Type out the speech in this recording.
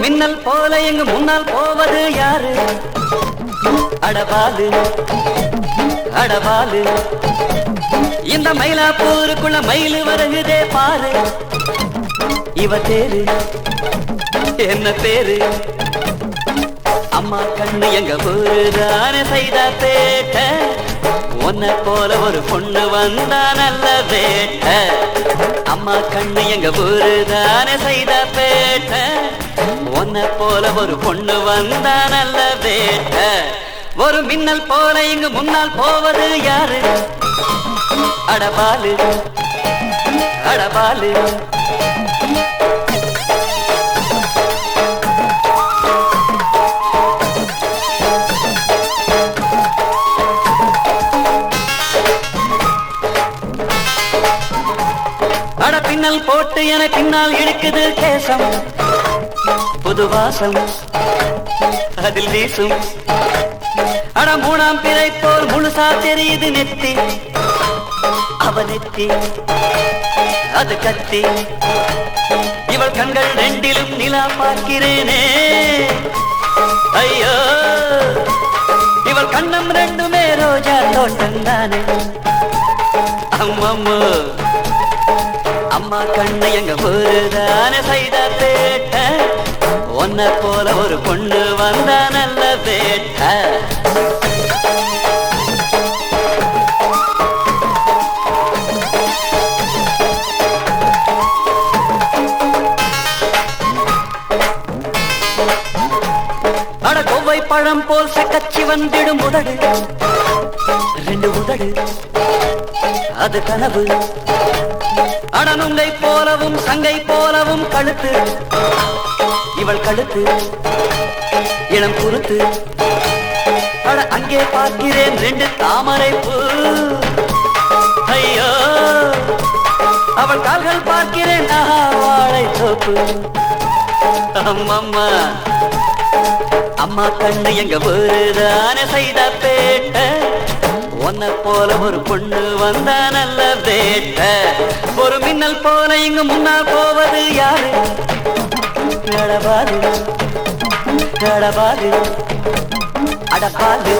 மின்னல் போல எங்கு முன்னால் போவது யாரு? அடபாலு அடபாலு, இந்த மயிலாப்பூருக்குள்ள மயிலு வருகுதே பாரு. இவ தேரு என்ன பேரு? அம்மா கண்ணு எங்க ஊருதானே செய்தா பேட்ட, உன்னை போல ஒரு பொண்ணு வந்தா நல்ல வேட்ட. அம்மா கண்ணு எங்க ஊருதானே செய்தா பேட்ட, உன்னை போல ஒரு பொண்ணு வந்தா நல்ல வேட்ட. ஒரு மின்னல் போல இங்கு முன்னால் போவது யாரு? அடபாலு அடபாலு. அட பின்னல் போட்டு என பின்னால் இழுக்குது கேசம், புது வாசம் அதில் வீசும். அட மூணாம் பிறை போல் முழுசா தெரியுது நெத்தி, அவ நெத்தி அது கத்தி. இவள் கண்கள் ரெண்டிலும் நிலா பார்க்கிறேனே ஐயோ, இவள் கண்ணம் ரெண்டுமே ரோஜா தோட்டம் தானே. அம்மம்மோ, அம்மா கண்ணு எங்க ஊருதானே செய்தா பேட்ட, உன்னை போல ஒரு பொண்ணு வந்தா நல்ல வேட்ட. அட கொவ்வை பழம் போல் சக்கச்சி வந்திடும் உதடு, ரெண்டு உதடு அது கனவு. அடனுங்கை போலவும் சங்கை போலவும் கழுத்து, இவள் கழுத்து இளம் குருத்து. அட அங்கே பார்க்கிறேன் ரெண்டு தாமரை பூ, ஐயோ அவள் கால்கள் பார்க்கிறேன் வாழை தோப்பு. அம்மம்மா, அம்மா கண்ணு எங்க ஊருதானே செய்தா பேட்ட, உன்னை போல ஒரு பொண்ணு வந்தா நல்ல வேட்ட. ஒரு மின்னல் போல இங்கு முன்னால் போவது யாரு? அடபாலு அடபாலு அடபாலு.